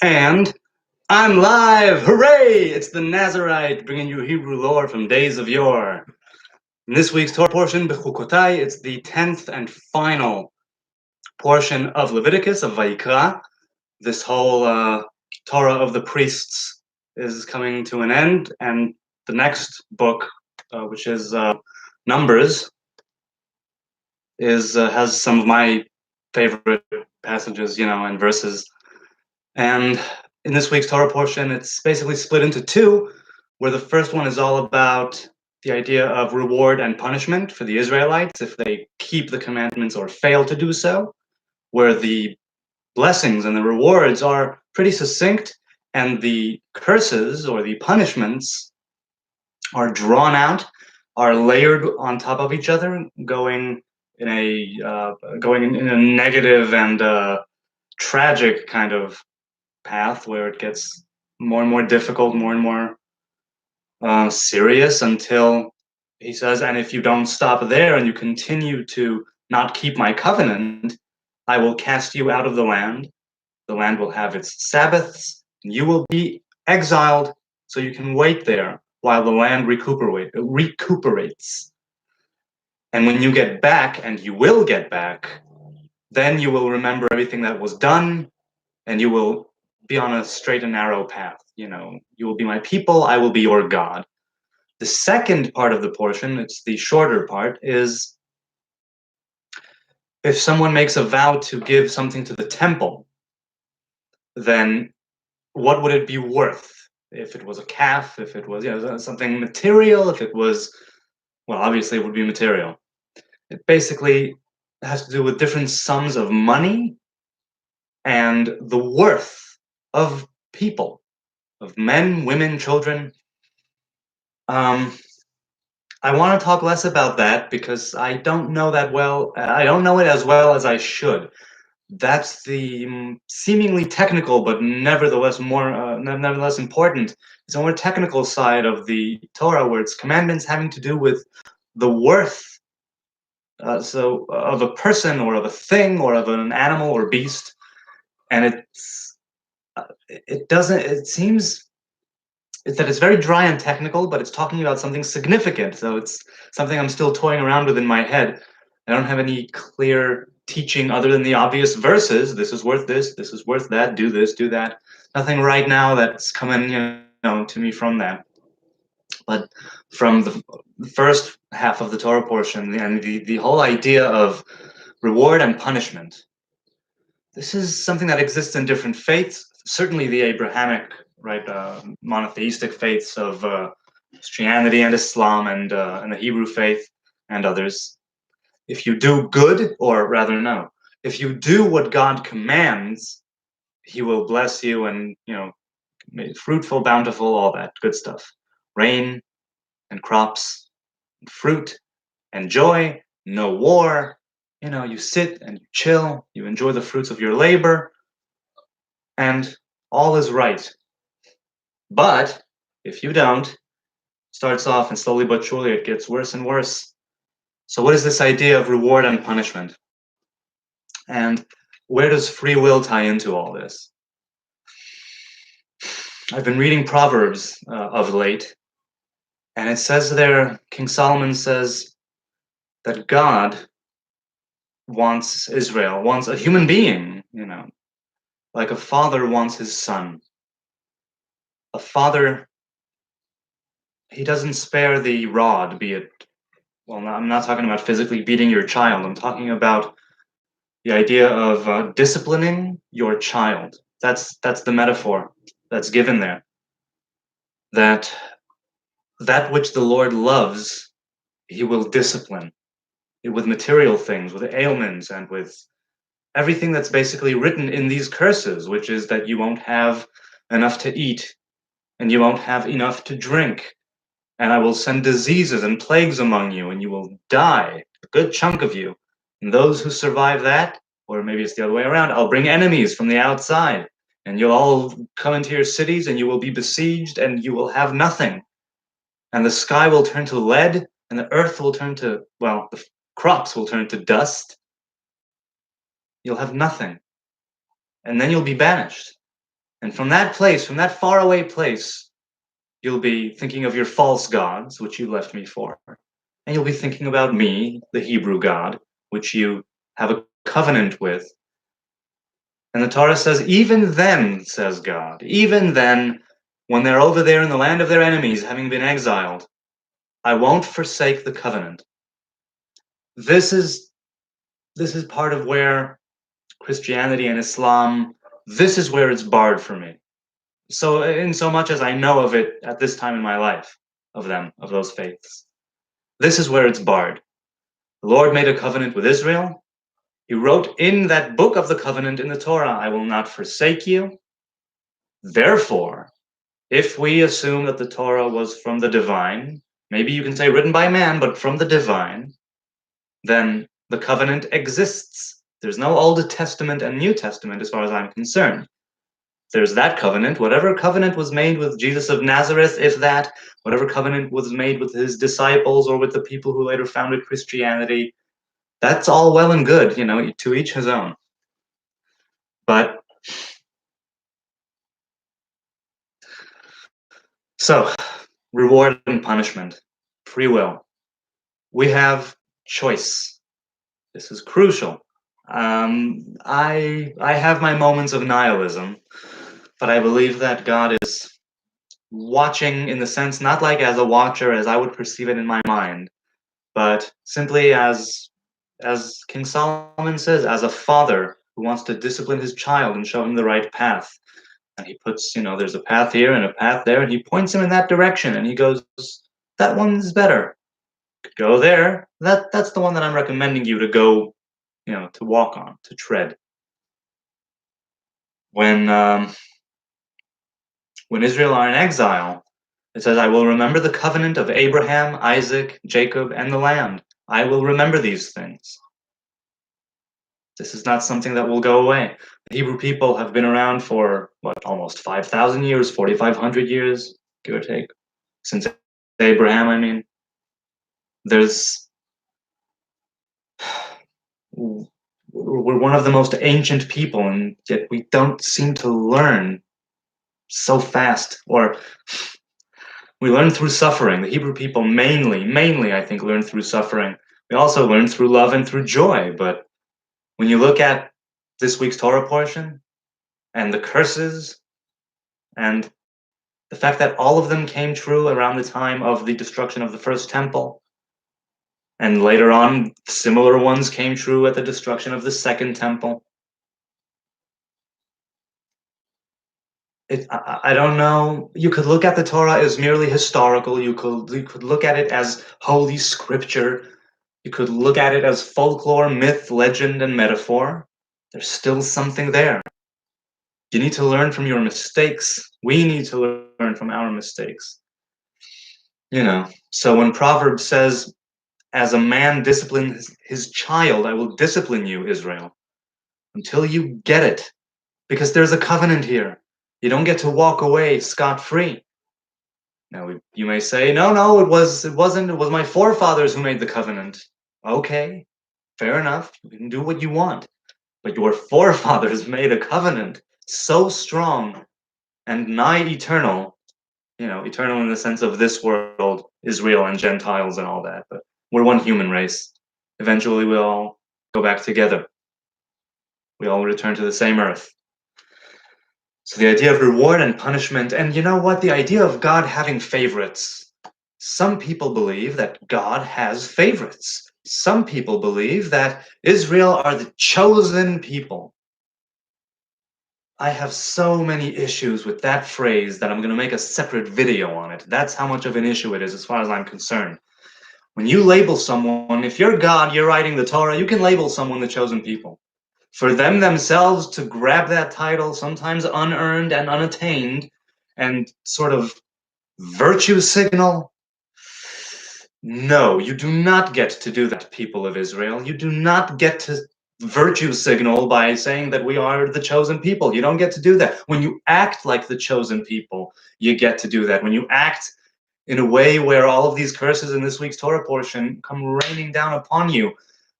And I'm live! Hooray! It's the Nazarite, bringing you Hebrew lore from days of yore. In this week's Torah portion, Bechukotai, it's the 10th and final portion of Leviticus, of Vayikra. This whole Torah of the priests is coming to an end, and the next book, which is Numbers, has some of my favorite passages, and verses. And in this week's Torah portion, it's basically split into two, where the first one is all about the idea of reward and punishment for the Israelites if they keep the commandments or fail to do so, where the blessings and the rewards are pretty succinct, and the curses or the punishments are drawn out, are layered on top of each other, going in a negative and tragic kind of path where it gets more and more difficult, more and more serious, until he says, and if you don't stop there and you continue to not keep my covenant, I will cast you out of the land. The land will have its Sabbaths, and you will be exiled, so you can wait there while the land recuperates. And when you get back, and you will get back, then you will remember everything that was done, and you will be on a straight and narrow path. You will be my people, I will be your God. The second part of the portion, it's the shorter part, is if someone makes a vow to give something to the temple, then what would it be worth? If it was a calf, if it was something material, if it was, well, obviously it would be material. It basically has to do with different sums of money and the worth of people, of men, women, children. I want to talk less about that because I don't know that well. I don't know it as well as I should. That's the seemingly technical, but nevertheless nevertheless important. It's a more technical side of the Torah, where it's commandments having to do with the worth, of a person or of a thing or of an animal or beast, and it doesn't. It seems that it's very dry and technical, but it's talking about something significant. So it's something I'm still toying around with in my head. I don't have any clear teaching other than the obvious verses. This is worth this is worth that, do this, do that. Nothing right now that's coming, to me from that. But from the first half of the Torah portion, and the whole idea of reward and punishment, this is something that exists in different faiths. Certainly the Abrahamic, right, monotheistic faiths of Christianity and Islam, and the Hebrew faith and others. If you do good, or rather no, if you do what God commands, he will bless you and, make fruitful, bountiful, all that good stuff. Rain and crops, and fruit and joy, no war. You sit and you chill, you enjoy the fruits of your labor, and all is right. But if you don't, starts off, and slowly but surely it gets worse and worse. So what is this idea of reward and punishment? And where does free will tie into all this? I've been reading Proverbs of late, and it says there, King Solomon says that God wants Israel, wants a human being, like a father wants his son. A father, he doesn't spare the rod, be it, well, I'm not talking about physically beating your child. I'm talking about the idea of disciplining your child. That's the metaphor that's given there. That which the Lord loves, he will discipline with material things, with ailments, and with everything that's basically written in these curses, which is that you won't have enough to eat, and you won't have enough to drink, and I will send diseases and plagues among you, and you will die, a good chunk of you. And those who survive that, or maybe it's the other way around, I'll bring enemies from the outside, and you'll all come into your cities, and you will be besieged, and you will have nothing. And the sky will turn to lead, and the earth will turn to, well, the crops will turn to dust. You'll have nothing. And then you'll be banished. And from that place, from that faraway place, you'll be thinking of your false gods, which you left me for. And you'll be thinking about me, the Hebrew God, which you have a covenant with. And the Torah says, even then, says God, even then, when they're over there in the land of their enemies, having been exiled, I won't forsake the covenant. This is part of where Christianity and Islam, this is where it's barred for me. So in so much as I know of it at this time in my life, of those faiths, this is where it's barred. The Lord made a covenant with Israel. He wrote in that book of the covenant in the Torah, I will not forsake you. Therefore, if we assume that the Torah was from the divine, maybe you can say written by man, but from the divine, then the covenant exists. There's no Old Testament and New Testament as far as I'm concerned. There's that covenant. Whatever covenant was made with Jesus of Nazareth, if that, whatever covenant was made with his disciples or with the people who later founded Christianity, that's all well and good, to each his own. But so, reward and punishment, free will. We have choice. This is crucial. I have my moments of nihilism, but I believe that God is watching in the sense not like as a watcher as I would perceive it in my mind, but simply as King Solomon says, as a father who wants to discipline his child and show him the right path. And he puts, there's a path here and a path there, and he points him in that direction, and he goes, that one's better. Go there. That's the one that I'm recommending you to go, to walk on, to tread. When Israel are in exile, it says, I will remember the covenant of Abraham, Isaac, Jacob, and the land. I will remember these things. This is not something that will go away. The Hebrew people have been around for, almost 5,000 years, 4,500 years, give or take, since Abraham, I mean. We're one of the most ancient people, and yet we don't seem to learn so fast, or we learn through suffering. The Hebrew people mainly, I think, learn through suffering. We also learn through love and through joy, but when you look at this week's Torah portion, and the curses, and the fact that all of them came true around the time of the destruction of the first temple, and later on, similar ones came true at the destruction of the second temple. I don't know. You could look at the Torah as merely historical. You could look at it as holy scripture. You could look at it as folklore, myth, legend, and metaphor. There's still something there. You need to learn from your mistakes. We need to learn from our mistakes. So when Proverbs says, as a man disciplines his child, I will discipline you, Israel, until you get it. Because there's a covenant here. You don't get to walk away scot-free. Now, you may say, no, it wasn't. It was my forefathers who made the covenant. Okay, fair enough. You can do what you want. But your forefathers made a covenant so strong and nigh eternal, eternal in the sense of this world, Israel and Gentiles and all that. But we're one human race. Eventually, we'll all go back together. We all return to the same earth. So the idea of reward and punishment, and you know what? The idea of God having favorites. Some people believe that God has favorites. Some people believe that Israel are the chosen people. I have so many issues with that phrase that I'm going to make a separate video on it. That's how much of an issue it is as far as I'm concerned. When you label someone, if you're God, you're writing the Torah, you can label someone the chosen people. For them themselves to grab that title, sometimes unearned and unattained, and sort of virtue signal, no, you do not get to do that, people of Israel. You do not get to virtue signal by saying that we are the chosen people. You don't get to do that. When you act like the chosen people, you get to do that. When you act in a way where all of these curses in this week's Torah portion come raining down upon you,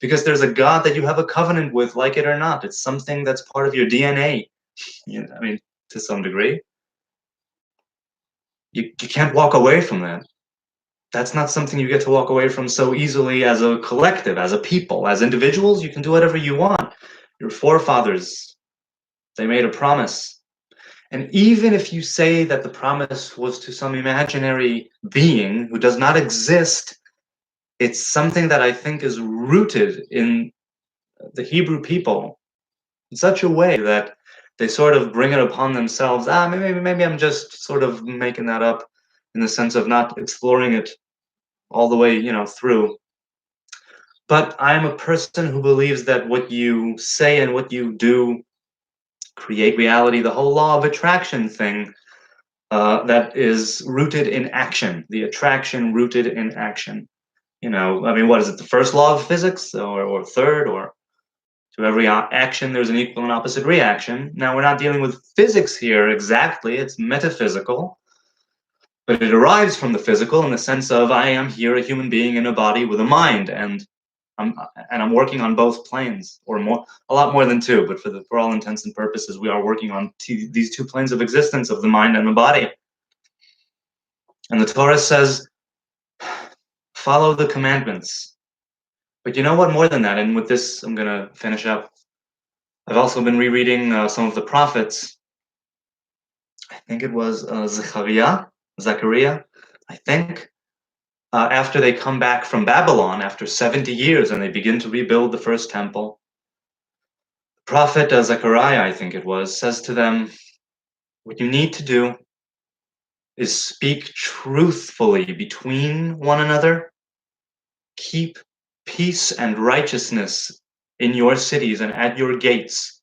because there's a God that you have a covenant with, like it or not. It's something that's part of your DNA. I mean, to some degree. You can't walk away from that. That's not something you get to walk away from so easily as a collective, as a people, as individuals. You can do whatever you want. Your forefathers, they made a promise. And even if you say that the promise was to some imaginary being who does not exist, it's something that I think is rooted in the Hebrew people in such a way that they sort of bring it upon themselves. Maybe I'm just sort of making that up in the sense of not exploring it all the way, through. But I'm a person who believes that what you say and what you do create reality. The whole law of attraction thing, that is rooted in action. The attraction rooted in action. What is it? The first law of physics, or third, or to every action there's an equal and opposite reaction. Now we're not dealing with physics here exactly. It's metaphysical. But it arrives from the physical in the sense of I am here, a human being in a body with a mind, and I'm working on both planes, or more, a lot more than two. But for all intents and purposes, we are working on these two planes of existence of the mind and the body. And the Torah says, follow the commandments. But you know what? More than that, and with this, I'm gonna finish up. I've also been rereading some of the prophets. I think it was Zechariah, I think. After they come back from Babylon after 70 years and they begin to rebuild the first temple, the prophet Zechariah, I think it was, says to them, what you need to do is speak truthfully between one another, keep peace and righteousness in your cities and at your gates,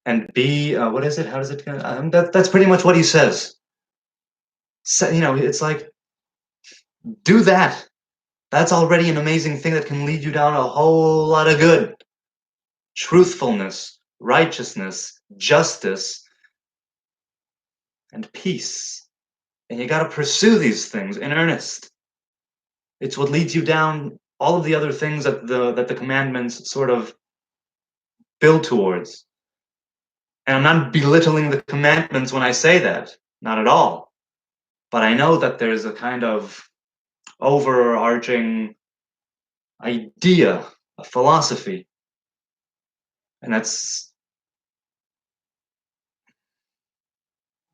and be, what is it? How does it go? That's pretty much what he says. So, it's like, do that. That's already an amazing thing that can lead you down a whole lot of good. Truthfulness, righteousness, justice, and peace. And you got to pursue these things in earnest. It's what leads you down all of the other things that the commandments sort of build towards. And I'm not belittling the commandments when I say that, not at all. But I know that there's a kind of overarching idea, a philosophy, and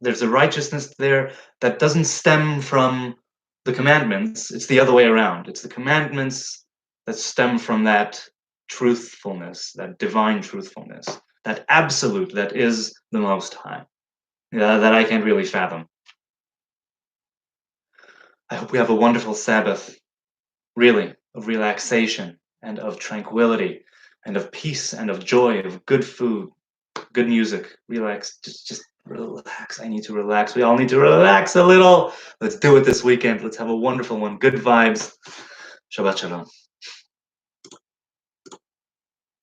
there's a righteousness there that doesn't stem from the commandments. It's the other way around. It's the commandments that stem from that truthfulness, that divine truthfulness, that absolute that is the Most High, that I can't really fathom. I hope we have a wonderful Sabbath, really, of relaxation and of tranquility and of peace and of joy, of good food, good music. Relax, just relax. I need to relax. We all need to relax a little. Let's do it this weekend. Let's have a wonderful one. Good vibes. Shabbat shalom.